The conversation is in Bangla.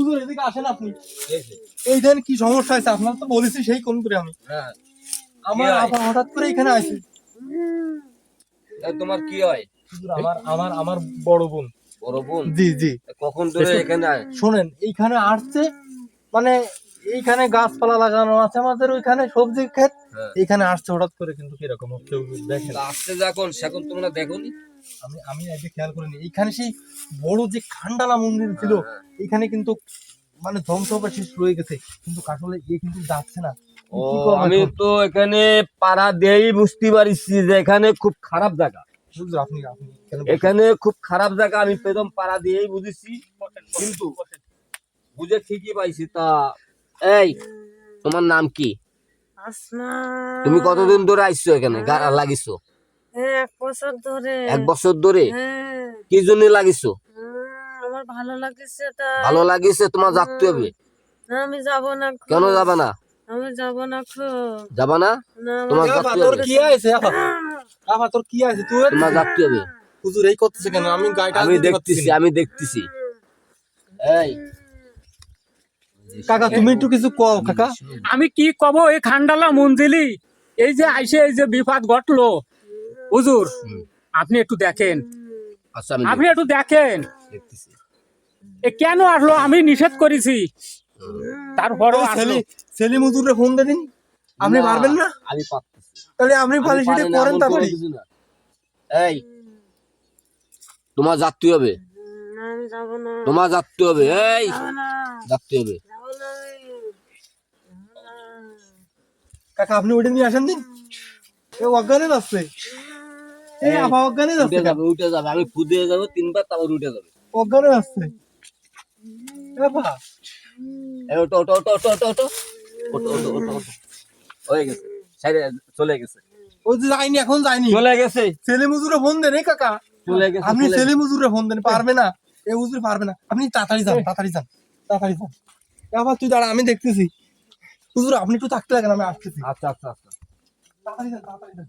হুজুর এদিকে আসেন আপনি। এইখানে কি সমস্যা হয়েছে আপনার তো বলেছি সেই কোন করে আমি। হ্যাঁ আমার আপা হঠাৎ করে এখানে আসে। তোমার কি হয়? হুজুর আমার আমার আমার বড় বোন। বড় বোন? জি জি। কখন ধরে এসব- এখানে শোনেন এইখানে আসছে মানে এইখানে গাছপালা লাগানো আছে আমাদের ওইখানে সবজির ক্ষেত, হ্যাঁ। এইখানে আসছে হঠাৎ করে কিন্তু কিরকম হচ্ছে হুজুর দেখেন। আসতে যখন সেখন তোমরা দেখোনি? আমি আমি আগে খেয়াল করিনি এইখানে সেই বড় যে খান্ডালা মন্দির ছিল এইখানে কিন্তু মানে ধ্বংসাবশেষ রয়ে গেছে কিন্তু আসলে এ কিন্তু যাচ্ছে না। ও কি করবো আমি এখন? তো এখানে পাড়া দিয়েই বুঝতে পারছি যে এখানে খুব খারাপ জায়গা। হুজুর আপনি আপনি কেন এখানে খুব খারাপ জায়গা, আমি প্রথম পাড়া দিয়েই বুঝেছি, কিন্তু বুঝে ঠিকই পাইছি। তা এই তোমার নাম কি? আসমা। তুমি কতদিন ধরে আইছো এখানে লাগিছো? হ্যাঁ, 1 বছর ধরে। 1 বছর ধরে? হ্যাঁ। কি জন্য লাগিছো? আমার ভালো লাগছে তাই। ভালো লাগিছে? তোমার যাতে হবে। না, আমি যাব না। কেন যাবে না? আমি যাব না খো। যাবা না? না, তোমার আপা, যাতে তোর হবে। কি আছে আপা? আপা তোর কি আছে তুই? তোমার যাতে হবে। হুজুর এই করতেছে কেন? আমি গাড়িটা আমি দেখতেছি, আমি দেখতেছি। এই কাকা তুমি একটু কিছু কও কাকা। আমি কি কব, এই খান্ডালা মঞ্জিলি এই যে আইসে এই যে বিপদ ঘটলো হুজুর, আপনি একটু দেখেন, আচ্ছা আমি আপনি একটু দেখেন দেখতেছি। এ কেন আসলো? আমি নিষেধ করেছি, তারপরেও আসলো। সেলিম হুজুরে ফোন দিয়ে দিন। আপনি পারবেন না? আমি পারতেছি। তাহলে আপনি আমি পারলে সেটা পারি না, করেন এমন তাড়াতাড়ি। কোনো কিছু না। এই তোমার যাত্রী হবে, না, আমি যাব না। তোমার যাত্রী হবে, এই যাব না। যাত্রী হবে। যাব না আমি। কাকা আপনি ওইটা নিয়ে আসেন দিন। এ অজ্ঞানে যাচ্ছে। এই আপা অজ্ঞানে উঠে যাচ্ছে। যাবে, উঠে যাবে। আমি ফুদিয়ে যাবো 3 বার, তারপর উঠে যাবে। অজ্ঞানে যাচ্ছে। আপা এই ওটো ওটো ওটো ওটো ওটো ওটো ওটো ওটো ওটো ওটো। হয়ে গেছে, সাইডে চলে গেছে, ওই যে যায়নি এখন যায়নি। চলে গেছে, সেলিম হুজুরে ফোন দেন এই কাকা। চলে গেছে। আপনি চলে গেছে। সেলিম হুজুরে ফোন দেন, পারবে না। এ হুজুর পারবে না। আপনি তাড়াতাড়ি যান, তাড়াতাড়ি যান, তাড়াতাড়ি যান। আবার তুই দাঁড়া আমি দেখতেছি। হুজুর আপনি একটু থাকতে লাগেন আমি আসতেছি। আচ্ছা আচ্ছা আচ্ছা। তাড়াতাড়ি যান, তাড়াতাড়ি যান।